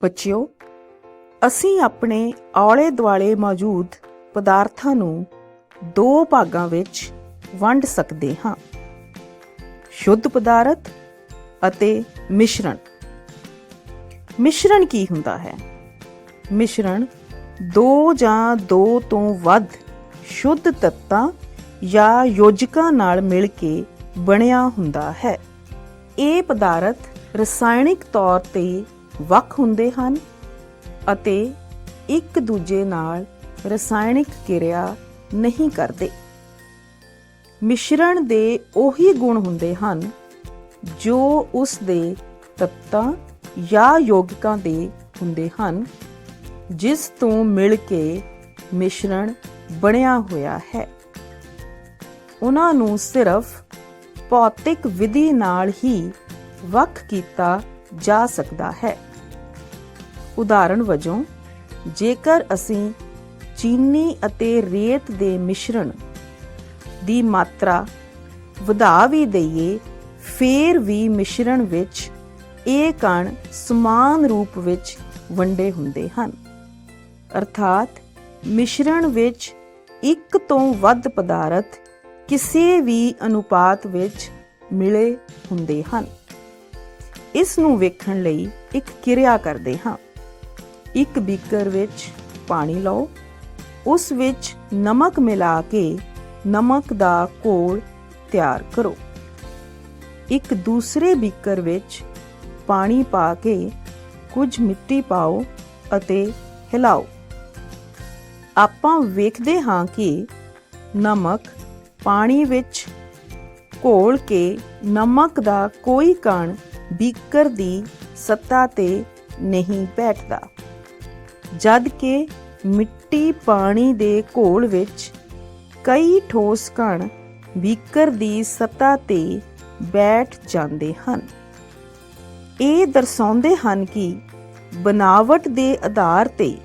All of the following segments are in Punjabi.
ਬੱਚਿਓ, ਅਸੀਂ ਆਪਣੇ ਆਲੇ ਦੁਆਲੇ ਮੌਜੂਦ ਪਦਾਰਥਾਂ ਨੂੰ ਦੋ ਭਾਗਾਂ ਵਿੱਚ ਵੰਡ ਸਕਦੇ ਹਾਂ: ਸ਼ੁੱਧ ਪਦਾਰਥ ਅਤੇ ਮਿਸ਼ਰਣ। ਮਿਸ਼ਰਣ ਕੀ ਹੁੰਦਾ ਹੈ? ਮਿਸ਼ਰਣ ਦੋ ਜਾਂ ਦੋ ਤੋਂ ਵੱਧ ਸ਼ੁੱਧ ਤੱਤਾਂ ਜਾਂ ਯੋਜਕਾਂ ਨਾਲ ਮਿਲ ਕੇ ਬਣਿਆ ਹੁੰਦਾ ਹੈ। ਇਹ ਪਦਾਰਥ ਰਸਾਇਣਿਕ ਤੌਰ ਤੇ ਵੱਖ ਹੁੰਦੇ ਹਨ ਅਤੇ ਇੱਕ ਦੂਜੇ ਨਾਲ ਰਸਾਇਣਿਕ ਕਿਰਿਆ ਨਹੀਂ ਕਰਦੇ। ਮਿਸ਼ਰਣ ਦੇ ਉਹੀ ਗੁਣ ਹੁੰਦੇ ਹਨ ਜੋ ਉਸ ਦੇ ਤੱਤਾਂ ਜਾਂ ਯੋਜਕਾਂ ਦੇ ਹੁੰਦੇ ਹਨ ਜਿਸ ਤੋਂ ਮਿਲ ਕੇ ਮਿਸ਼ਰਣ ਬਣਿਆ ਹੋਇਆ ਹੈ। ਉਹਨਾਂ ਨੂੰ ਸਿਰਫ ਭੌਤਿਕ ਵਿਧੀ ਨਾਲ ਹੀ ਵੱਖ ਕੀਤਾ ਜਾ ਸਕਦਾ ਹੈ। ਉਦਾਹਰਣ ਵਜੋਂ, ਜੇਕਰ ਅਸੀਂ ਚੀਨੀ ਅਤੇ ਰੇਤ ਦੇ ਮਿਸ਼ਰਣ ਦੀ ਮਾਤਰਾ ਵਧਾ ਵੀ ਦਈਏ, ਫੇਰ ਵੀ ਮਿਸ਼ਰਣ ਵਿੱਚ ਇਹ ਕਣ ਸਮਾਨ ਰੂਪ ਵਿੱਚ ਵੰਡੇ ਹੁੰਦੇ ਹਨ। ਅਰਥਾਤ ਮਿਸ਼ਰਣ ਵਿੱਚ ਇੱਕ ਤੋਂ ਵੱਧ ਪਦਾਰਥ ਕਿਸੇ ਵੀ ਅਨੁਪਾਤ ਵਿੱਚ ਮਿਲੇ ਹੁੰਦੇ ਹਨ। ਇਸ ਨੂੰ ਵੇਖਣ ਲਈ ਇੱਕ ਕਿਰਿਆ ਕਰਦੇ ਹਾਂ। ਇੱਕ ਬੀਕਰ ਵਿੱਚ ਪਾਣੀ ਲਓ, ਉਸ ਵਿੱਚ ਨਮਕ ਮਿਲਾ ਕੇ ਨਮਕ ਦਾ ਘੋਲ ਤਿਆਰ ਕਰੋ। ਇੱਕ ਦੂਸਰੇ ਬੀਕਰ ਵਿੱਚ ਪਾਣੀ ਪਾ ਕੇ ਕੁਝ ਮਿੱਟੀ ਪਾਓ ਅਤੇ ਹਿਲਾਓ। ਆਪਾਂ ਵੇਖਦੇ ਹਾਂ ਕਿ ਨਮਕ ਪਾਣੀ ਵਿੱਚ ਘੋਲ ਕੇ ਨਮਕ ਦਾ ਕੋਈ ਕਣ ਬੀਕਰ ਦੀ ਸਤ੍ਹਾ ਤੇ ਨਹੀਂ ਬੈਠਦਾ, ਜਦ ਕਿ ਮਿੱਟੀ ਪਾਣੀ ਦੇ ਘੋਲ ਵਿੱਚ ਕਈ ਠੋਸ ਕਣ ਬੀਕਰ ਦੀ ਸਤ੍ਹਾ ਤੇ ਬੈਠ ਜਾਂਦੇ ਹਨ। ਇਹ ਦਰਸਾਉਂਦੇ ਹਨ ਕਿ ਬਨਾਵਟ ਦੇ ਆਧਾਰ ਤੇ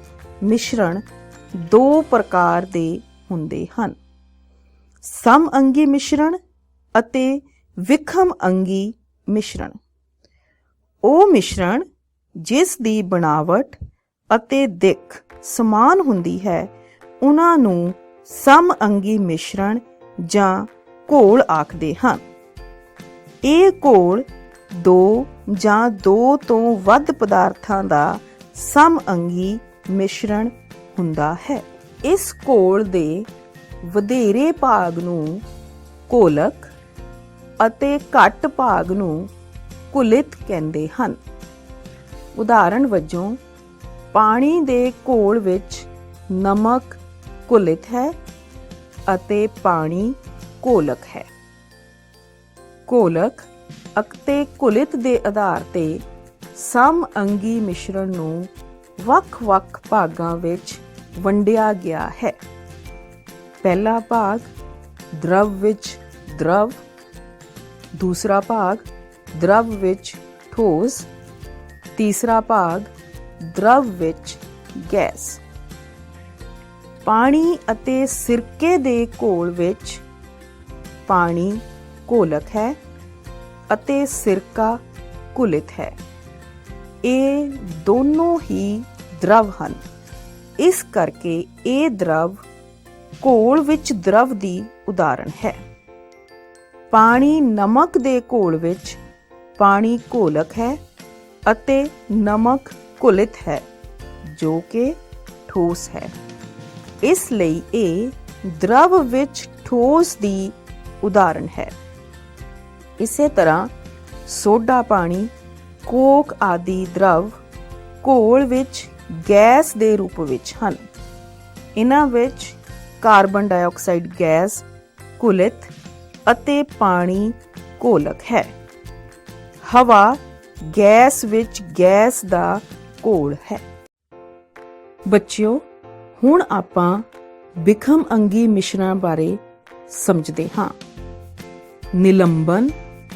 ਮਿਸ਼ਰਣ ਦੋ ਪ੍ਰਕਾਰ ਦੇ ਹੁੰਦੇ ਹਨ: ਸਮਅੰਗੀ ਮਿਸ਼ਰਣ ਅਤੇ ਵਿਖਮ ਅੰਗੀ ਮਿਸ਼ਰਣ। ਉਹ ਮਿਸ਼ਰਣ ਜਿਸ ਦੀ ਬਣਾਵਟ ਅਤੇ ਦਿੱਖ ਸਮਾਨ ਹੁੰਦੀ ਹੈ, ਉਹਨਾਂ ਨੂੰ ਸਮਅੰਗੀ ਮਿਸ਼ਰਣ ਜਾਂ ਘੋਲ ਆਖਦੇ ਹਨ। ਇਹ ਘੋਲ ਦੋ ਜਾਂ ਦੋ ਤੋਂ ਵੱਧ ਪਦਾਰਥਾਂ ਦਾ ਸਮਅੰਗੀ ਮਿਸ਼ਰਣ ਹੁੰਦਾ ਹੈ। ਇਸ ਘੋਲ ਦੇ ਵਧੇਰੇ ਭਾਗ ਨੂੰ ਘੋਲਕ ਅਤੇ ਘੱਟ ਭਾਗ ਨੂੰ ਘੁਲਿਤ ਕਹਿੰਦੇ ਹਨ। ਉਦਾਹਰਣ ਵਜੋਂ, ਪਾਣੀ ਦੇ ਘੋਲ ਵਿੱਚ ਨਮਕ ਘੁਲਿਤ ਹੈ ਅਤੇ ਪਾਣੀ ਘੋਲਕ ਹੈ। ਘੋਲਕ ਅਤੇ ਘੁਲਿਤ ਦੇ ਆਧਾਰ ਤੇ ਸਮਅੰਗੀ ਮਿਸ਼ਰਣ ਨੂੰ ਵੱਖ-ਵੱਖ ਭਾਗਾਂ ਵਿੱਚ ਵੰਡਿਆ ਗਿਆ ਹੈ। ਪਹਿਲਾ ਭਾਗ ਦ੍ਰਵ ਵਿੱਚ ਦ੍ਰਵ, ਦੂਸਰਾ ਭਾਗ ਦ੍ਰਵ ਵਿੱਚ ਠੋਸ, ਤੀਸਰਾ ਭਾਗ ਦ੍ਰਵ ਵਿੱਚ ਗੈਸ। ਪਾਣੀ ਅਤੇ ਸਿਰਕੇ ਦੇ ਘੋਲ ਵਿੱਚ ਪਾਣੀ ਘੋਲਕ ਹੈ ਅਤੇ ਸਿਰਕਾ ਘੁਲਿਤ ਹੈ। ਇਹ ਦੋਨੋਂ ਹੀ ਦ੍ਰਵ ਹਨ। ਇਸ ਕਰਕੇ ਇਹ ਦ੍ਰਵ ਘੋਲ ਵਿੱਚ ਦ੍ਰਵ ਦੀ ਉਦਾਹਰਣ ਹੈ। ਪਾਣੀ ਨਮਕ ਦੇ ਘੋਲ ਵਿੱਚ ਪਾਣੀ ਘੋਲਕ ਹੈ ਅਤੇ ਨਮਕ ਘੁਲਿਤ ਹੈ, ਜੋ ਕਿ ਠੋਸ ਹੈ। ਇਸ ਲਈ ਇਹ ਦ੍ਰਵ ਵਿੱਚ ਠੋਸ ਦੀ ਉਦਾਹਰਣ ਹੈ। ਇਸੇ ਤਰ੍ਹਾਂ ਸੋਡਾ ਪਾਣੀ, ਕੋਕ ਆਦਿ ਦ੍ਰਵ ਘੋਲ ਵਿੱਚ ਗੈਸ ਦੇ ਰੂਪ ਵਿੱਚ ਹਨ। ਇਹਨਾਂ ਵਿੱਚ ਕਾਰਬਨ ਡਾਈਆਕਸਾਈਡ ਗੈਸ ਘੁਲਿਤ ਅਤੇ ਪਾਣੀ ਘੋਲਕ ਹੈ। ਹਵਾ ਗੈਸ ਵਿੱਚ ਗੈਸ ਦਾ ਘੋਲ ਹੈ। ਬੱਚਿਓ, ਹੁਣ ਆਪਾਂ ਵਿਖਮ ਅੰਗੀ ਮਿਸ਼ਰਣ ਬਾਰੇ ਸਮਝਦੇ ਹਾਂ। ਨਿਲੰਬਨ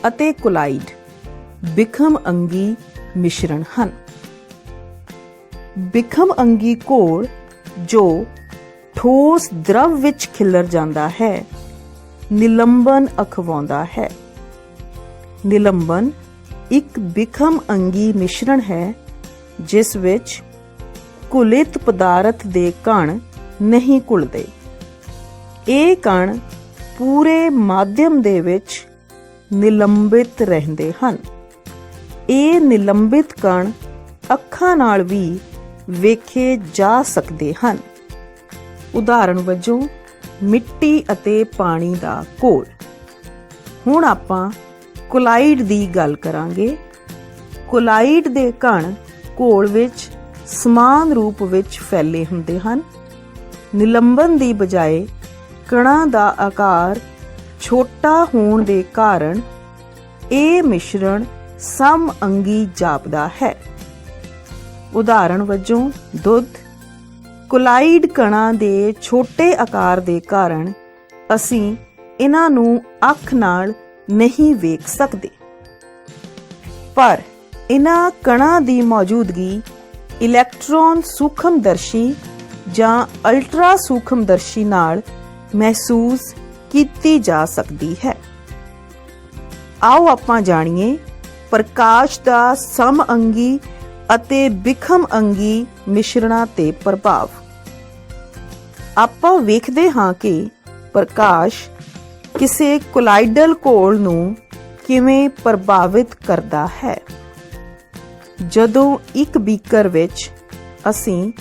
ਅਤੇ ਕੋਲਾਈਡ ਵਿਖਮ ਅੰਗੀ ਮਿਸ਼ਰਣ ਹਨ। ਵਿਖਮ ਅੰਗੀ ਘੋਲ ਜੋ ਠੋਸ ਦ੍ਰਵ ਵਿੱਚ ਖਿਲਰ ਜਾਂਦਾ ਹੈ, ਨਿਲੰਬਨ ਅਖਵਾਉਂਦਾ ਹੈ। ਨਿਲੰਬਨ ਇੱਕ ਵਿਖਮ ਅੰਗੀ ਮਿਸ਼ਰਣ ਹੈ ਜਿਸ ਵਿੱਚ ਘੁਲਿਤ ਪਦਾਰਥ ਦੇ ਕਣ ਨਹੀਂ ਘੁਲਦੇ। ਇਹ ਕਣ ਪੂਰੇ ਮਾਧਿਅਮ ਦੇ ਵਿੱਚ ਨਿਲੰਬਿਤ ਰਹਿੰਦੇ ਹਨ। ਇਹ ਨਿਲੰਬਿਤ ਕਣ ਅੱਖਾਂ ਨਾਲ ਵੀ ਵੇਖੇ ਜਾ ਸਕਦੇ ਹਨ। ਉਦਾਹਰਣ ਵਜੋਂ ਮਿੱਟੀ ਅਤੇ ਪਾਣੀ ਦਾ ਘੋਲ। ਹੁਣ ਆਪਾਂ ਕੋਲਾਇਡ ਦੀ ਗੱਲ ਕਰਾਂਗੇ। ਕੋਲਾਇਡ ਦੇ ਕਣ ਘੋਲ ਵਿੱਚ ਸਮਾਨ ਰੂਪ ਵਿੱਚ ਫੈਲੇ ਹੁੰਦੇ ਹਨ। ਨਿਲੰਬਨ ਦੀ ਬਜਾਏ ਕਣਾਂ ਦਾ ਆਕਾਰ ਛੋਟਾ ਹੋਣ ਦੇ ਕਾਰਨ ਇਹ ਮਿਸ਼ਰਣ ਸਮਅੰਗੀ ਜਾਪਦਾ ਹੈ। ਉਦਾਹਰਣ ਵਜੋਂ ਦੁੱਧ। ਕੋਲਾਇਡ ਕਣਾਂ ਦੇ ਛੋਟੇ ਆਕਾਰ ਦੇ ਕਾਰਨ ਅਸੀਂ ਇਹਨਾਂ ਨੂੰ ਅੱਖ ਨਾਲ ਨਹੀਂ ਵੇਖ ਸਕਦੇ, ਪਰ ਇਹਨਾਂ ਕਣਾਂ ਦੀ ਮੌਜੂਦਗੀ ਇਲੈਕਟ੍ਰੋਨ ਸੂਖਮਦਰਸ਼ੀ ਜਾਂ ਅਲਟਰਾ ਸੂਖਮਦਰਸ਼ੀ ਨਾਲ ਮਹਿਸੂਸ ਕੀਤੀ ਜਾ ਸਕਦੀ ਹੈ। ਆਓ ਆਪਾਂ ਜਾਣੀਏ ਪ੍ਰਕਾਸ਼ ਦਾ ਸਮਅੰਗੀ ਅਤੇ ਬਿਖਮ ਅੰਗੀ ਮਿਸ਼ਰਣਾਂ ਤੇ ਪ੍ਰਭਾਵ। ਆਪਾਂ ਵੇਖਦੇ ਹਾਂ ਕਿ ਪ੍ਰਕਾਸ਼ ਕਿਸੇ ਕੋਲਾਇਡਲ ਘੋਲ ਨੂੰ ਕਿਵੇਂ ਪ੍ਰਭਾਵਿਤ ਕਰਦਾ ਹੈ। ਜਦੋਂ ਇੱਕ ਬੀਕਰ ਵਿੱਚ ਅਸੀਂ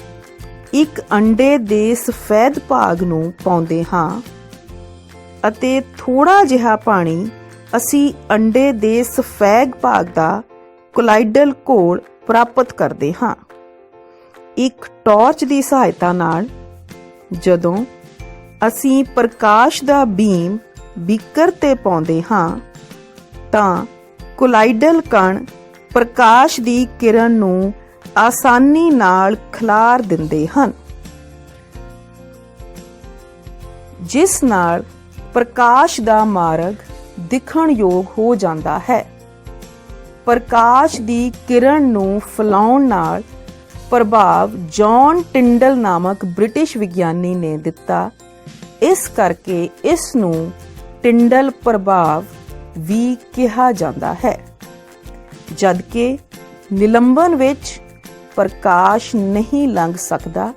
ਇੱਕ ਅੰਡੇ ਦੇ ਸਫੈਦ ਭਾਗ ਨੂੰ ਪਾਉਂਦੇ ਹਾਂ ਅਤੇ ਥੋੜਾ ਜਿਹਾ ਪਾਣੀ ਅਸੀਂ ਅੰਡੇ ਦੇ ਸਫੈਦ ਭਾਗ ਦਾ ਕੋਲਾਇਡਲ ਘੋਲ ਪ੍ਰਾਪਤ ਕਰਦੇ ਹਾਂ। ਇੱਕ ਟਾਰਚ ਦੀ ਸਹਾਇਤਾ ਨਾਲ ਜਦੋਂ ਅਸੀਂ ਪ੍ਰਕਾਸ਼ ਦਾ ਬੀਮ ਬੀਕਰ ਤੇ ਪਾਉਂਦੇ ਹਾਂ ਤਾਂ ਕੋਲਾਇਡਲ ਕਣ ਪ੍ਰਕਾਸ਼ ਦੀ ਕਿਰਨ ਨੂੰ ਆਸਾਨੀ ਨਾਲ ਖਿਲਾਰ ਦਿੰਦੇ ਹਨ, ਜਿਸ ਨਾਲ ਪ੍ਰਕਾਸ਼ ਦਾ ਮਾਰਗ ਦਿਖਣ ਯੋਗ ਹੋ ਜਾਂਦਾ ਹੈ। ਪ੍ਰਕਾਸ਼ ਦੀ ਕਿਰਨ ਨੂੰ ਫੈਲਾਉਣ ਨਾਲ ਪ੍ਰਭਾਵ ਜੌਨ ਟਿੰਡਲ ਨਾਮਕ ਬ੍ਰਿਟਿਸ਼ ਵਿਗਿਆਨੀ ਨੇ ਦਿੱਤਾ। ਇਸ ਕਰਕੇ ਇਸ ਨੂੰ ਟਿੰਡਲ ਪ੍ਰਭਾਵ ਵੀ ਕਿਹਾ ਜਾਂਦਾ ਹੈ। ਜਦਕਿ ਨਿਲੰਬਨ ਵਿੱਚ ਪ੍ਰਕਾਸ਼ ਨਹੀਂ ਲੰਘ ਸਕਦਾ।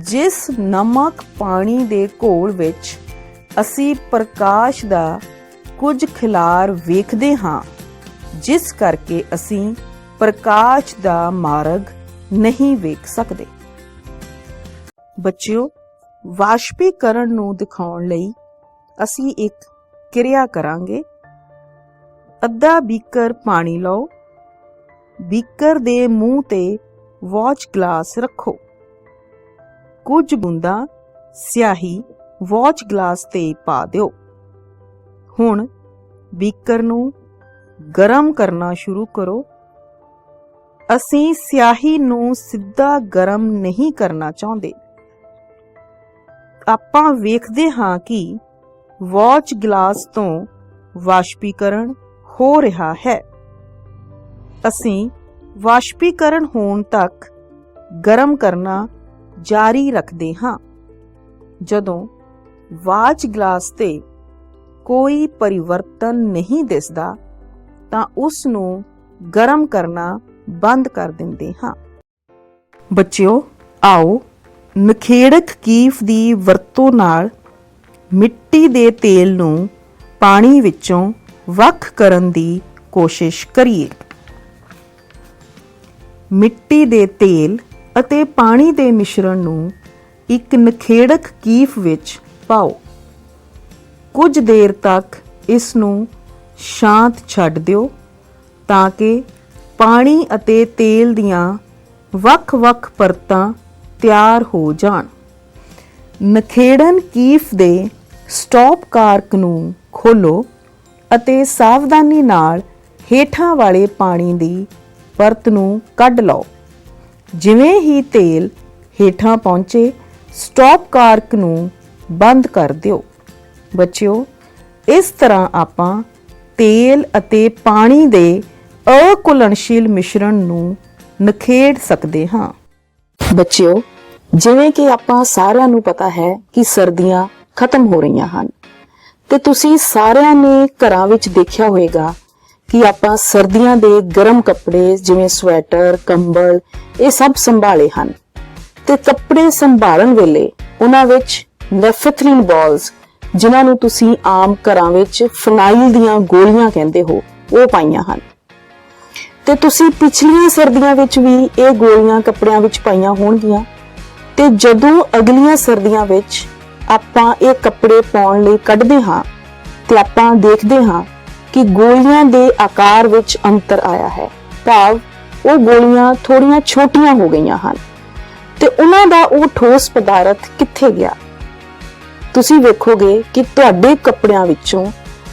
ਜਿਸ ਨਮਕ ਪਾਣੀ ਦੇ ਘੋਲ ਵਿੱਚ ਅਸੀਂ ਪ੍ਰਕਾਸ਼ ਦਾ ਕੁਝ ਖਿਲਾਰ ਵੇਖਦੇ ਹਾਂ, ਜਿਸ ਕਰਕੇ ਅਸੀਂ ਪ੍ਰਕਾਸ਼ ਦਾ ਮਾਰਗ ਨਹੀਂ ਵੇਖ ਸਕਦੇ। ਬੱਚਿਓ, ਵਾਸ਼ਪੀਕਰਨ ਨੂੰ ਦਿਖਾਉਣ ਲਈ ਅਸੀਂ ਇੱਕ ਕਿਰਿਆ ਕਰਾਂਗੇ। ਅੱਧਾ ਬੀਕਰ ਪਾਣੀ ਲਓ। ਬੀਕਰ ਦੇ ਮੂੰਹ ਤੇ ਵਾਚ ਗਲਾਸ ਰੱਖੋ। ਕੁਝ ਬੂੰਦਾਂ ਸਿਆਹੀ ਵਾਚ ਗਲਾਸ ਤੇ ਪਾ ਦਿਓ। ਹੁਣ ਬੀਕਰ ਨੂੰ ਗਰਮ ਕਰਨਾ ਸ਼ੁਰੂ ਕਰੋ। ਅਸੀਂ ਸਿਆਹੀ ਨੂੰ ਸਿੱਧਾ ਗਰਮ ਨਹੀਂ ਕਰਨਾ ਚਾਹੁੰਦੇ। ਆਪਾਂ ਵੇਖਦੇ ਹਾਂ ਕਿ ਵਾਚ ਗਲਾਸ ਤੋਂ ਵਾਸ਼ਪੀਕਰਨ ਹੋ ਰਿਹਾ ਹੈ। ਅਸੀਂ ਵਾਸ਼ਪੀਕਰਨ ਹੋਣ ਤੱਕ ਗਰਮ ਕਰਨਾ ਜਾਰੀ ਰੱਖਦੇ ਹਾਂ। ਜਦੋਂ ਵਾਚ ਗਲਾਸ ਤੇ ਕੋਈ ਪਰਿਵਰਤਨ ਨਹੀਂ ਦਿਸਦਾ ਤਾਂ ਉਸ ਨੂੰ ਗਰਮ ਕਰਨਾ ਬੰਦ ਕਰ ਦਿੰਦੇ ਹਾਂ। ਬੱਚਿਓ, ਆਓ ਨਖੇੜਕ ਕੀਫ ਦੀ ਵਰਤੋਂ ਨਾਲ ਮਿੱਟੀ ਦੇ ਤੇਲ ਨੂੰ ਪਾਣੀ ਵਿੱਚੋਂ ਵੱਖ ਕਰਨ ਦੀ ਕੋਸ਼ਿਸ਼ ਕਰੀਏ। ਮਿੱਟੀ ਦੇ ਤੇਲ ਅਤੇ ਪਾਣੀ ਦੇ ਮਿਸ਼ਰਣ ਨੂੰ ਇੱਕ ਨਖੇੜਕ ਕੀਫ ਵਿੱਚ ਪਾਓ। ਕੁਝ ਦੇਰ ਤੱਕ ਇਸ ਨੂੰ ਸ਼ਾਂਤ ਛੱਡ ਦਿਓ ਤਾਂ ਕਿ ਪਾਣੀ ਅਤੇ ਤੇਲ ਦੀਆਂ ਵੱਖ-ਵੱਖ ਪਰਤਾਂ ਤਿਆਰ ਹੋ ਜਾਣ। ਨਖੇੜਨ ਕੀਫ ਦੇ ਸਟਾਪ ਕਾਰਕ ਨੂੰ ਖੋਲੋ ਅਤੇ ਸਾਵਧਾਨੀ ਨਾਲ ਹੇਠਾਂ ਵਾਲੇ ਪਾਣੀ ਦੀ ਪਰਤ ਨੂੰ ਕੱਢ ਲਓ। ਜਿਵੇਂ ਹੀ ਤੇਲ ਹੇਠਾਂ ਪਹੁੰਚੇ, ਸਟਾਪ ਕਾਰਕ ਨੂੰ ਬੰਦ ਕਰ ਦਿਓ। ਬੱਚਿਓ, ਇਸ ਤਰ੍ਹਾਂ ਆਪਾਂ ਤੇਲ ਅਤੇ ਪਾਣੀ ਦੇ ਅਘੁਲਣਸ਼ੀਲ ਮਿਸ਼ਰਣ ਨੂੰ ਨਖੇੜ ਸਕਦੇ ਹਾਂ। ਬੱਚਿਓ, ਜਿਵੇਂ ਕਿ ਆਪਾਂ ਸਾਰਿਆਂ ਨੂੰ ਪਤਾ ਹੈ ਕਿ ਸਰਦੀਆਂ ਖਤਮ ਹੋ ਰਹੀਆਂ ਹਨ ਤੇ ਤੁਸੀਂ ਸਾਰਿਆਂ ਨੇ ਘਰਾਂ ਵਿੱਚ ਦੇਖਿਆ ਹੋਵੇਗਾ ਕਿ ਆਪਾਂ ਸਰਦੀਆਂ ਦੇ ਗਰਮ ਕੱਪੜੇ ਜਿਵੇਂ ਸਵੈਟਰ, ਕੰਬਲ ਇਹ ਸਭ ਸੰਭਾਲੇ ਹਨ ਤੇ ਕੱਪੜੇ ਸੰਭਾਲਣ ਵੇਲੇ ਉਹਨਾਂ ਵਿੱਚ ਨੈਫਥਲੀਨ ਬਾਲਸ, ਜਿਨ੍ਹਾਂ ਨੂੰ ਤੁਸੀਂ ਆਮ ਘਰਾਂ ਵਿੱਚ ਫਿਨਾਈਲ ਦੀਆਂ ਗੋਲੀਆਂ ਕਹਿੰਦੇ ਹੋ, ਉਹ ਪਾਈਆਂ ਹਨ। ਤੇ ਤੁਸੀਂ ਪਿਛਲੀਆਂ ਸਰਦੀਆਂ ਵਿੱਚ ਵੀ ਇਹ ਗੋਲੀਆਂ ਕੱਪੜਿਆਂ ਵਿੱਚ ਪਾਈਆਂ ਹੋਣਗੀਆਂ ਤੇ ਜਦੋਂ ਅਗਲੀਆਂ ਸਰਦੀਆਂ ਵਿੱਚ ਆਪਾਂ ਇਹ ਕੱਪੜੇ ਪਾਉਣ ਲਈ ਕੱਢਦੇ ਹਾਂ ਤੇ ਆਪਾਂ ਦੇਖਦੇ ਹਾਂ ਕਿ ਗੋਲੀਆਂ ਦੇ ਆਕਾਰ ਵਿੱਚ ਅੰਤਰ ਆਇਆ ਹੈ, ਭਾਵ ਉਹ ਗੋਲੀਆਂ ਥੋੜੀਆਂ ਛੋਟੀਆਂ ਹੋ ਗਈਆਂ ਹਨ ਤੇ ਉਹਨਾਂ ਦਾ ਉਹ ਠੋਸ ਪਦਾਰਥ ਕਿੱਥੇ ਗਿਆ। ਤੁਸੀਂ ਵੇਖੋਗੇ ਕਿ ਤੁਹਾਡੇ ਕੱਪੜਿਆਂ ਵਿੱਚੋਂ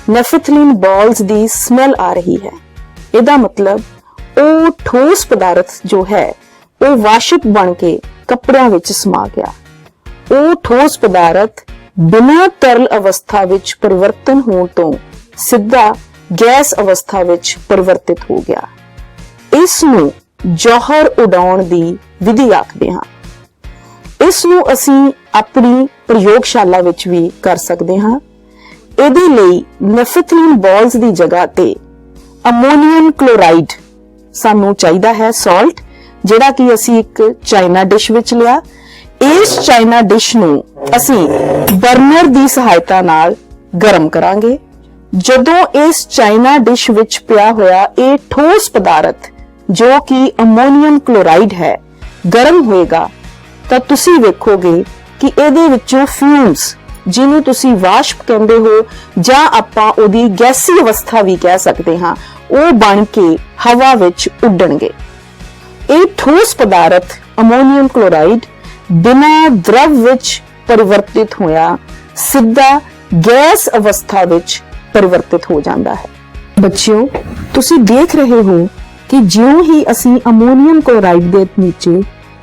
ਨੈਫਥਲੀਨ ਬਾਲਸ ਦੀ ਸਮੈਲ ਆ ਰਹੀ ਹੈ। ਇਹਦਾ ਮਤਲਬ ਉਹ ਠੋਸ ਪਦਾਰਥ ਜੋ ਹੈ ਉਹ ਵਾਸ਼ਿਪ ਬਣ ਕੇ ਕੱਪੜਿਆਂ ਵਿੱਚ ਸਮਾ ਗਿਆ। ਉਹ ਠੋਸ ਪਦਾਰਥ ਬਿਨਾਂ ਤਰਲ ਅਵਸਥਾ ਵਿੱਚ ਪਰਿਵਰਤਨ ਹੋਣ ਤੋਂ ਸਿੱਧਾ ਗੈਸ ਅਵਸਥਾ ਵਿੱਚ ਪਰਿਵਰਤਿਤ ਹੋ ਗਿਆ। ਇਸ ਨੂੰ ਜੌਹਰ ਉਡਾਉਣ ਦੀ ਵਿਧੀ ਆਖਦੇ ਹਾਂ। ਇਸ ਨੂੰ ਅਸੀਂ ਆਪਣੀ ਪ੍ਰਯੋਗਸ਼ਾਲਾ ਵਿੱਚ ਵੀ ਕਰ ਸਕਦੇ ਹਾਂ। ਇਹਦੇ ਲਈ ਨੈਫਥਲੀਨ ਬਾਲਸ ਦੀ ਜਗ੍ਹਾ ਤੇ ਅਮੋਨੀਅਮ ਕਲੋਰਾਈਡ ਸਾਨੂੰ ਚਾਹੀਦਾ ਹੈ, ਸਾਲਟ, ਜਿਹੜਾ ਕਿ ਅਸੀਂ ਇੱਕ ਚਾਈਨਾ ਡਿਸ਼ ਵਿੱਚ ਲਿਆ। ਇਸ ਚਾਈਨਾ ਡਿਸ਼ ਨੂੰ ਅਸੀਂ ਬਰਨਰ ਦੀ ਸਹਾਇਤਾ ਨਾਲ ਗਰਮ ਕਰਾਂਗੇ। ਜਦੋਂ ਇਸ ਚਾਈਨਾ ਡਿਸ਼ ਵਿੱਚ ਪਿਆ ਹੋਇਆ ਇਹ ਠੋਸ ਪਦਾਰਥ ਜੋ ਕਿ ਅਮੋਨੀਅਮ ਕਲੋਰਾਈਡ ਹੈ ਗਰਮ ਹੋਏਗਾ ਤਾਂ ਤੁਸੀਂ ਵੇਖੋਗੇ ਕਿ ਇਹਦੇ ਵਿੱਚੋਂ ਫਿਊਮਸ, ਜਿਹਨੂੰ ਤੁਸੀਂ ਵਾਸ਼ਪ ਕਹਿੰਦੇ ਹੋ ਜਾਂ ਆਪਾਂ ਉਹਦੀ ਗੈਸੀ ਅਵਸਥਾ ਵੀ ਕਹਿ ਸਕਦੇ ਹਾਂ, ਉਹ ਬਣ ਕੇ ਹਵਾ ਵਿੱਚ ਉੱਡਣਗੇ। ਇਹ ਠੋਸ ਪਦਾਰਥ ਅਮੋਨੀਅਮ ਕਲੋਰਾਈਡ ਬਿਨਾਂ ਦਰਵ ਵਿੱਚ ਪਰਿਵਰਤਿਤ ਹੋਇਆ ਸਿੱਧਾ ਗੈਸ ਅਵਸਥਾ ਵਿੱਚ ਪਰਿਵਰਤਿਤ ਹੋ ਜਾਂਦਾ ਹੈ। ਬੱਚਿਓ, ਤੁਸੀਂ ਦੇਖ ਰਹੇ ਹੋ ਕਿ ਜਿਉਂ ਹੀ ਅਸੀਂ ਅਮੋਨੀਅਮ ਕਲੋਰਾਈਡ ਦੇ ਨੀਚੇ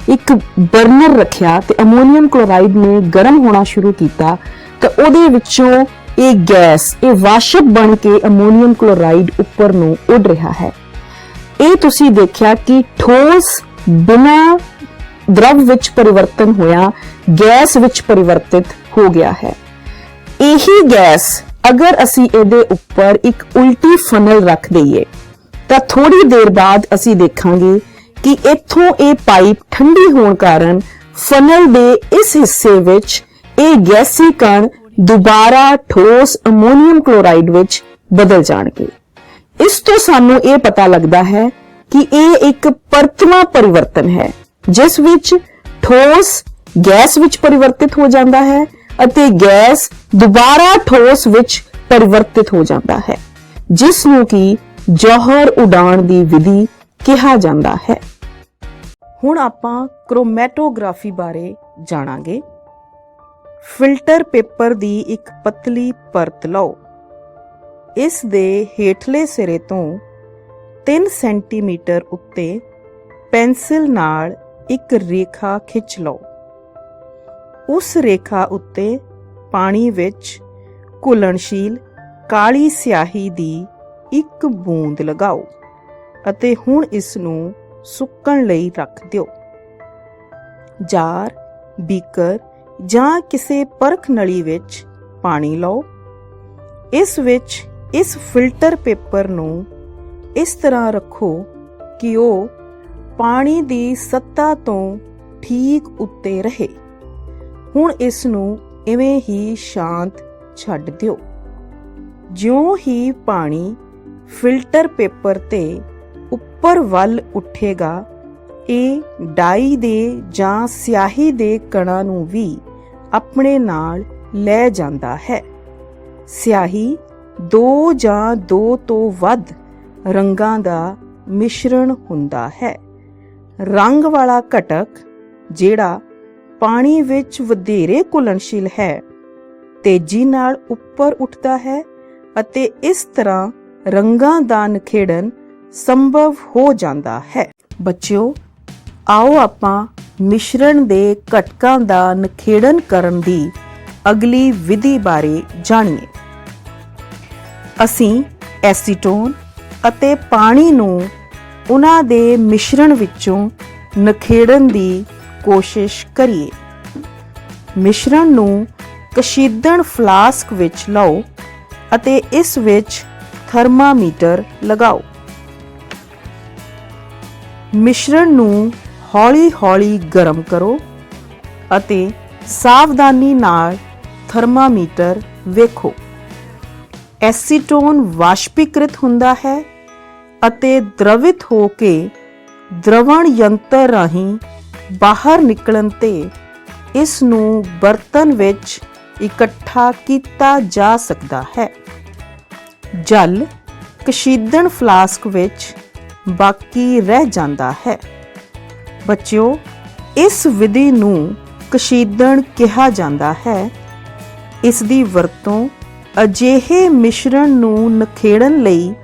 ਇੱਕ ਬਰਨਰ ਰੱਖਿਆ ਤੇ ਅਮੋਨੀਅਮ ਕਲੋਰਾਈਡ ਨੇ ਗਰਮ ਹੋਣਾ ਸ਼ੁਰੂ ਕੀਤਾ ਤਾਂ ਉਹਦੇ ਵਿੱਚੋਂ ਇਹ ਗੈਸ, ਇਹ ਵਾਸ਼ਪ ਬਣ ਕੇ ਅਮੋਨੀਅਮ ਕਲੋਰਾਈਡ ਉੱਪਰ ਨੂੰ ਉੱਡ ਰਿਹਾ ਹੈ। ਇਹ ਤੁਸੀਂ ਦੇਖਿਆ ਕਿ ਠੋਸ ਬਿਨਾਂ ਦਰਵ ਵਿੱਚ ਪਰਿਵਰਤਨ ਹੋਇਆ ਗੈਸ ਵਿੱਚ ਪਰਿਵਰਤਿਤ ਹੋ ਗਿਆ ਹੈ। ਇਹੀ ਗੈਸ ਅਗਰ ਅਸੀਂ ਇਹਦੇ ਉੱਪਰ ਇੱਕ ਉਲਟੀ ਫਨਲ ਰੱਖ ਦਈਏ ਤਾਂ ਥੋੜੀ ਦੇਰ ਬਾਅਦ ਅਸੀਂ ਦੇਖਾਂਗੇ ਕਿ ਇੱਥੋਂ ਇਹ ਪਾਈਪ ਠੰਡੀ ਹੋਣ ਕਾਰਨ ਫਨਲ ਦੇ ਇਸ ਹਿੱਸੇ ਵਿੱਚ ਇਹ ਗੈਸੀ ਕਣ ਦੁਬਾਰਾ ਠੋਸ ਅਮੋਨੀਅਮ ਕਲੋਰਾਈਡ ਵਿੱਚ ਬਦਲ ਜਾਣਗੇ। ਇਸ ਤੋਂ ਸਾਨੂੰ ਇਹ ਪਤਾ ਲੱਗਦਾ ਹੈ ਕਿ ਇਹ ਇੱਕ ਪਰਤਵਾਂ ਪਰਿਵਰਤਨ ਹੈ, ਜਿਸ ਵਿੱਚ ਠੋਸ ਗੈਸ ਵਿੱਚ ਪਰਿਵਰਤਿਤ ਹੋ ਜਾਂਦਾ ਹੈ ਅਤੇ ਗੈਸ ਦੁਬਾਰਾ ਠੋਸ ਵਿੱਚ ਪਰਿਵਰਤਿਤ ਹੋ ਜਾਂਦਾ ਹੈ, ਜਿਸ ਨੂੰ ਕਿ ਜੌਹਰ ਉਡਾਉਣ ਦੀ ਵਿਧੀ ਕਿਹਾ ਜਾਂਦਾ ਹੈ। ਹੁਣ ਆਪਾਂ ਕ੍ਰੋਮੈਟੋਗ੍ਰਾਫੀ ਬਾਰੇ ਜਾਣਾਂਗੇ। ਫਿਲਟਰ ਪੇਪਰ ਦੀ ਇੱਕ ਪਤਲੀ ਪਰਤ ਲਓ। ਇਸ ਦੇ ਹੇਠਲੇ ਸਿਰੇ ਤੋਂ 3 ਸੈਂਟੀਮੀਟਰ ਉੱਤੇ ਪੈਨਸਿਲ ਨਾਲ ਇੱਕ ਰੇਖਾ ਖਿੱਚ ਲਓ। ਉਸ ਰੇਖਾ ਉੱਤੇ ਪਾਣੀ ਵਿੱਚ ਘੁਲਣਸ਼ੀਲ ਕਾਲੀ ਸਿਆਹੀ ਦੀ ਇੱਕ ਬੂੰਦ ਲਗਾਓ ਅਤੇ ਹੁਣ ਇਸ ਨੂੰ ਸੁੱਕਣ ਲਈ ਰੱਖ ਦਿਓ। ਜਾਰ, ਬੀਕਰ ਜਾਂ ਕਿਸੇ ਪਰਖ ਨਲੀ ਵਿੱਚ ਪਾਣੀ ਲਓ। ਇਸ ਵਿੱਚ ਇਸ ਫਿਲਟਰ ਪੇਪਰ ਨੂੰ ਇਸ ਤਰ੍ਹਾਂ ਰੱਖੋ ਕਿ ਉਹ ਪਾਣੀ ਦੀ ਸਤ੍ਹਾ ਤੋਂ ਠੀਕ ਉੱਤੇ ਰਹੇ। ਹੁਣ ਇਸ ਨੂੰ ਇਵੇਂ ਹੀ ਸ਼ਾਂਤ ਛੱਡ ਦਿਓ। ਜਿਉਂ ਹੀ ਪਾਣੀ ਫਿਲਟਰ ਪੇਪਰ ਤੇ ਉੱਪਰ ਵੱਲ ਉੱਠੇਗਾ, ਇਹ ਡਾਈ ਦੇ ਜਾਂ ਸਿਆਹੀ ਦੇ ਕਣਾਂ ਨੂੰ ਵੀ ਆਪਣੇ ਨਾਲ ਲੈ ਜਾਂਦਾ ਹੈ। ਸਿਆਹੀ 2 ਜਾਂ 2 ਤੋਂ ਵੱਧ ਰੰਗਾਂ ਦਾ ਮਿਸ਼ਰਣ ਹੁੰਦਾ ਹੈ। ਰੰਗ ਵਾਲਾ ਘਟਕ ਜਿਹੜਾ ਪਾਣੀ ਵਿੱਚ ਵਧੇਰੇ ਘੁਲਣਸ਼ੀਲ ਹੈ, ਤੇਜ਼ੀ ਨਾਲ ਉੱਪਰ ਉੱਠਦਾ ਹੈ ਅਤੇ ਇਸ ਤਰ੍ਹਾਂ ਰੰਗਾਂ ਦਾ ਨਿਖੇੜਨ ਸੰਭਵ ਹੋ ਜਾਂਦਾ ਹੈ। ਬੱਚਿਓ, ਆਓ ਆਪਾਂ ਮਿਸ਼ਰਣ ਦੇ ਘਟਕਾਂ ਦਾ ਨਿਖੇੜਨ ਕਰਨ ਦੀ ਅਗਲੀ ਵਿਧੀ ਬਾਰੇ ਜਾਣੀਏ। ਅਸੀਂ ਐਸੀਟੋਨ ਅਤੇ ਪਾਣੀ ਨੂੰ ਉਹਨਾਂ ਦੇ ਮਿਸ਼ਰਣ ਵਿੱਚੋਂ ਨਿਖੇੜਨ ਦੀ ਕੋਸ਼ਿਸ਼ ਕਰੀਏ। ਮਿਸ਼ਰਣ ਨੂੰ ਕਸ਼ੀਦਣ ਫਲਾਸਕ ਵਿੱਚ ਲਓ ਅਤੇ ਇਸ ਵਿੱਚ ਥਰਮਾਮੀਟਰ ਲਗਾਓ। ਮਿਸ਼ਰਣ ਨੂੰ ਹੌਲੀ-ਹੌਲੀ ਗਰਮ ਕਰੋ ਅਤੇ ਸਾਵਧਾਨੀ ਨਾਲ ਥਰਮਾਮੀਟਰ ਵੇਖੋ। ਐਸੀਟੋਨ ਵਾਸ਼ਪੀਕ੍ਰਿਤ ਹੁੰਦਾ ਹੈ ਅਤੇ द्रवित ਹੋ ਕੇ द्रवण ਯੰਤਰ ਰਾਹੀਂ ਬਾਹਰ ਨਿਕਲਣ ਤੇ ਇਸ ਨੂੰ ਬਰਤਨ ਵਿੱਚ ਇਕੱਠਾ ਕੀਤਾ ਜਾ ਸਕਦਾ ਹੈ। ਜਲ ਕਸ਼ੀਦਣ ਫਲਾਸਕ ਵਿੱਚ ਬਾਕੀ ਰਹਿ ਜਾਂਦਾ ਹੈ। ਬੱਚਿਓ, ਇਸ ਵਿਧੀ ਨੂੰ ਕਸ਼ੀਦਣ ਕਿਹਾ ਜਾਂਦਾ ਹੈ। ਇਸ ਦੀ ਵਰਤੋਂ ਅਜਿਹੇ ਮਿਸ਼ਰਣ ਨੂੰ ਨਖੇੜਨ ਲਈ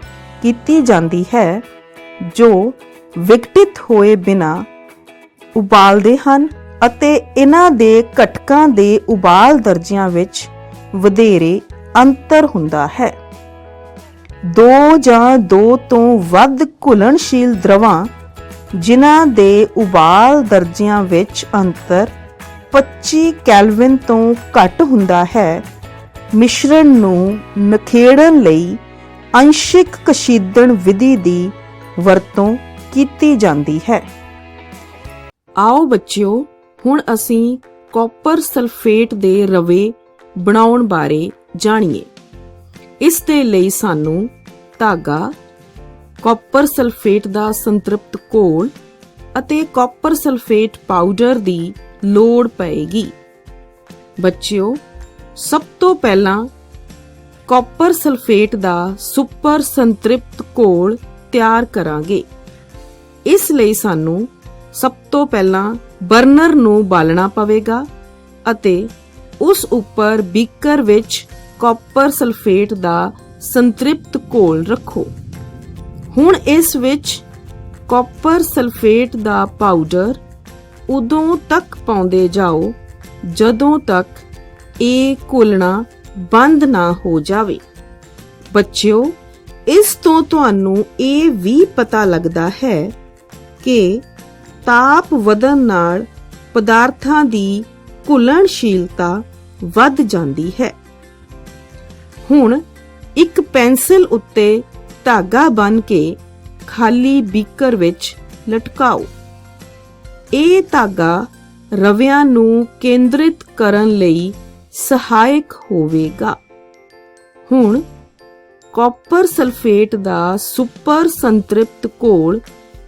ਕੀਤੀ ਜਾਂਦੀ ਹੈ ਜੋ ਵਿਘਟਿਤ ਹੋਏ ਬਿਨਾਂ ਉਬਾਲਦੇ ਹਨ ਅਤੇ ਇਹਨਾਂ ਦੇ ਘਟਕਾਂ ਦੇ ਉਬਾਲ ਦਰਜਿਆਂ ਵਿੱਚ ਵਧੇਰੇ ਅੰਤਰ ਹੁੰਦਾ ਹੈ। ਦੋ ਜਾਂ ਦੋ ਤੋਂ ਵੱਧ ਘੁਲਣਸ਼ੀਲ ਦਰਵਾਂ ਜਿਨ੍ਹਾਂ ਦੇ ਉਬਾਲ ਦਰਜਿਆਂ ਵਿੱਚ ਅੰਤਰ 25 ਕੈਲਵਿਨ ਤੋਂ ਘੱਟ ਹੁੰਦਾ ਹੈ, ਮਿਸ਼ਰਣ ਨੂੰ ਨਖੇੜਨ ਲਈ ਅੰਸ਼ਿਕ ਕਸ਼ੀਦਣ ਵਿਧੀ ਦੀ ਵਰਤੋਂ ਕੀਤੀ ਜਾਂਦੀ ਹੈ। ਆਓ ਬੱਚਿਓ, ਹੁਣ ਅਸੀਂ ਕਾਪਰ ਸਲਫੇਟ ਦੇ ਰਵੇ ਬਣਾਉਣ ਬਾਰੇ ਜਾਣੀਏ। ਇਸ ਦੇ ਲਈ ਸਾਨੂੰ ਧਾਗਾ, ਕਾਪਰ ਸਲਫੇਟ ਦਾ ਸੰਤ੍ਰਿਪਤ ਘੋਲ ਅਤੇ ਕਾਪਰ ਸਲਫੇਟ ਪਾਊਡਰ ਦੀ ਲੋੜ ਪਏਗੀ। ਬੱਚਿਓ, ਸਭ ਤੋਂ ਪਹਿਲਾਂ ਕਾਪਰ ਸਲਫੇਟ ਦਾ ਸੁਪਰ ਸੰਤ੍ਰਿਪਤ ਘੋਲ ਤਿਆਰ ਕਰਾਂਗੇ। ਇਸ ਲਈ ਸਾਨੂੰ ਸਭ ਤੋਂ ਪਹਿਲਾਂ ਬਰਨਰ ਨੂੰ ਬਾਲਣਾ ਪਵੇਗਾ ਅਤੇ ਉਸ ਉੱਪਰ ਬੀਕਰ ਵਿੱਚ ਕਾਪਰ ਸਲਫੇਟ ਦਾ ਸੰਤ੍ਰਿਪਤ ਘੋਲ ਰੱਖੋ। ਹੁਣ ਇਸ ਵਿੱਚ ਕਾਪਰ ਸਲਫੇਟ ਦਾ ਪਾਊਡਰ ਉਦੋਂ ਤੱਕ ਪਾਉਂਦੇ ਜਾਓ ਜਦੋਂ ਤੱਕ ਇਹ ਘੁਲਣਾ ਬੰਦ ਨਾ ਹੋ ਜਾਵੇ। ਬੱਚਿਓ, ਇਸ ਤੋਂ ਤੁਹਾਨੂੰ ਇਹ ਵੀ ਪਤਾ ਲੱਗਦਾ ਹੈ ਕਿ ਤਾਪ ਵਧਣ ਨਾਲ ਪਦਾਰਥਾਂ ਦੀ ਘੁਲਣਸ਼ੀਲਤਾ ਵੱਧ ਜਾਂਦੀ ਹੈ। ਹੁਣ ਇੱਕ ਪੈਨਸਿਲ ਉੱਤੇ ਧਾਗਾ ਬੰਨ੍ਹ ਕੇ ਖਾਲੀ ਬੀਕਰ ਵਿੱਚ ਲਟਕਾਓ। ਇਹ ਧਾਗਾ ਰਵਿਆਂ ਨੂੰ ਕੇਂਦਰਿਤ ਕਰਨ ਲਈ ਸਹਾਇਕ ਹੋਵੇਗਾ। ਹੁਣ ਕਾਪਰ ਸਲਫੇਟ ਦਾ ਸੁਪਰ ਸੰਤ੍ਰਿਪਤ ਘੋਲ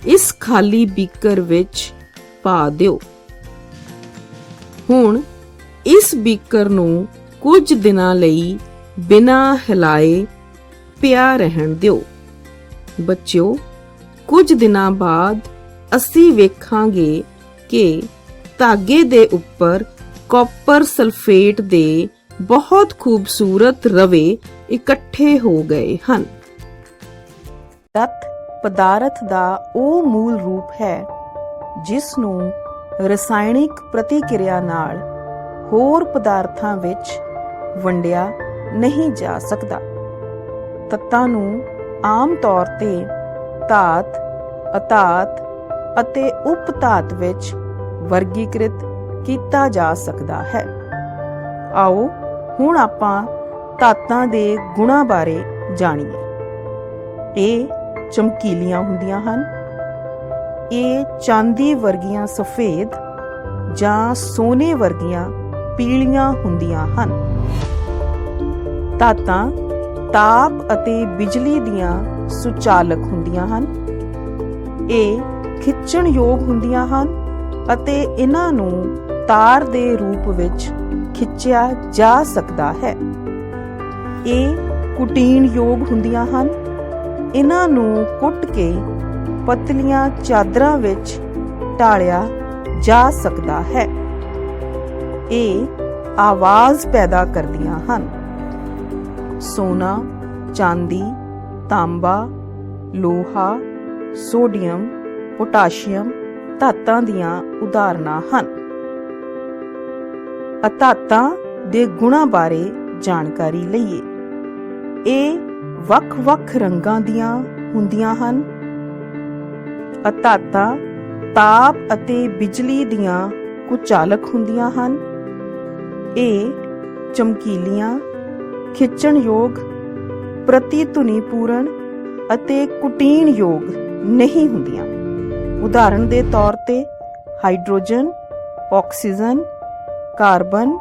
ਇਸ ਖਾਲੀ ਬੀਕਰ ਵਿੱਚ ਪਾ ਦਿਓ। ਹੁਣ ਇਸ ਬੀਕਰ ਨੂੰ ਕੁਝ ਦਿਨਾਂ ਲਈ ਬਿਨਾਂ ਹਿਲਾਏ ਪਿਆ ਰਹਿਣ ਦਿਓ। ਬੱਚਿਓ, ਕੁਝ ਦਿਨਾਂ ਬਾਅਦ ਅਸੀਂ ਵੇਖਾਂਗੇ ਕਿ ਧਾਗੇ ਦੇ ਉੱਪਰ ਕਾਪਰ ਸਲਫੇਟ ਦੇ ਬਹੁਤ ਖੂਬਸੂਰਤ ਰਵੇ ਇਕੱਠੇ ਹੋ ਗਏ ਹਨ। ਤੱਤ ਪਦਾਰਥ ਦਾ ਉਹ ਮੂਲ ਰੂਪ ਹੈ ਜਿਸ ਨੂੰ ਰਸਾਇਣਿਕ ਪ੍ਰਤੀਕਿਰਿਆ ਨਾਲ ਹੋਰ ਪਦਾਰਥਾਂ ਵਿੱਚ ਵੰਡਿਆ ਨਹੀਂ ਜਾ ਸਕਦਾ। ਤੱਤਾਂ ਨੂੰ ਆਮ ਤੌਰ ਤੇ ਧਾਤ, ਅਧਾਤ ਅਤੇ ਉਪ ਧਾਤ ਵਿੱਚ ਵਰਗੀਕ੍ਰਿਤ ਕੀਤਾ ਜਾ ਸਕਦਾ ਹੈ। ਆਓ ਹੁਣ ਆਪਾਂ ਧਾਤਾਂ ਦੇ ਗੁਣਾਂ ਬਾਰੇ ਜਾਣੀਏ। ਇਹ ਚਮਕੀਲੀਆਂ ਹੁੰਦੀਆਂ ਹਨ। ਇਹ ਚਾਂਦੀ ਵਰਗੀਆਂ ਸਫੇਦ ਜਾਂ ਸੋਨੇ ਵਰਗੀਆਂ ਪੀਲੀਆਂ ਹੁੰਦੀਆਂ ਹਨ। ਧਾਤਾਂ ਤਾਪ ਅਤੇ ਬਿਜਲੀ ਦੀਆਂ ਸੁਚਾਲਕ ਹੁੰਦੀਆਂ ਹਨ। ਇਹ ਖਿੱਚਣਯੋਗ ਹੁੰਦੀਆਂ ਹਨ ਅਤੇ ਇਹਨਾਂ ਨੂੰ ਤਾਰ ਦੇ ਰੂਪ ਵਿੱਚ ਖਿੱਚਿਆ ਜਾ ਸਕਦਾ ਹੈ। ਇਹ ਕੁਟੀਣਯੋਗ ਹੁੰਦੀਆਂ ਹਨ। ਇਹਨਾਂ ਨੂੰ ਕੁੱਟ ਕੇ ਪਤਲੀਆਂ ਚਾਦਰਾਂ ਵਿੱਚ ਢਾਲਿਆ ਜਾ ਸਕਦਾ ਹੈ। ਇਹ ਆਵਾਜ਼ ਪੈਦਾ ਕਰਦੀਆਂ ਹਨ। ਸੋਨਾ, ਚਾਂਦੀ, ਤਾਂਬਾ, ਲੋਹਾ, ਸੋਡੀਅਮ, ਪੋਟਾਸ਼ੀਅਮ ਧਾਤਾਂ ਦੀਆਂ ਉਦਾਹਰਨਾਂ ਹਨ। ਅਧਾਤਾਂ ਦੇ ਗੁਣਾਂ ਬਾਰੇ ਜਾਣਕਾਰੀ ਲਈਏ। ਇਹ ਵੱਖ-ਵੱਖ ਰੰਗਾਂ ਦੀਆਂ ਹੁੰਦੀਆਂ ਹਨ। ਅਧਾਤਾਂ ਤਾਪ ਅਤੇ ਬਿਜਲੀ ਦੀਆਂ ਕੁਚਾਲਕ ਹੁੰਦੀਆਂ ਹਨ। ਇਹ ਚਮਕੀਲੀਆਂ, ਖਿੱਚਣਯੋਗ ਪ੍ਰਤੀਧੁਨੀਪੂਰਨ ਅਤੇ ਕੁਟੀਨਯੋਗ ਨਹੀਂ ਹੁੰਦੀਆਂ। ਉਦਾਹਰਣ ਦੇ ਤੌਰ ਤੇ ਹਾਈਡਰੋਜਨ, ਆਕਸੀਜਨ, ਕਾਰਬਨ,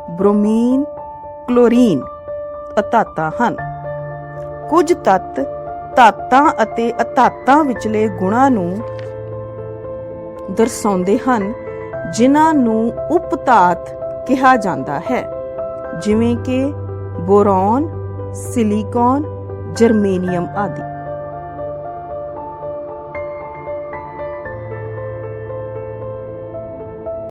ਬ੍ਰੋਮੀਨ, ਕਲੋਰੀਨ ਅਧਾਤਾਂ ਹਨ। ਕੁਝ ਤੱਤ ਧਾਤਾਂ ਅਤੇ ਅਧਾਤਾਂ ਵਿਚਲੇ ਗੁਣਾਂ ਨੂੰ ਦਰਸਾਉਂਦੇ ਹਨ, ਜਿਨ੍ਹਾਂ ਨੂੰ ਉਪਧਾਤ ਕਿਹਾ ਜਾਂਦਾ ਹੈ, ਜਿਵੇਂ ਕਿ ਬੋਰੌਨ, ਸਿਲੀਕੌਨ, ਜਰਮੇਨੀਅਮ ਆਦਿ।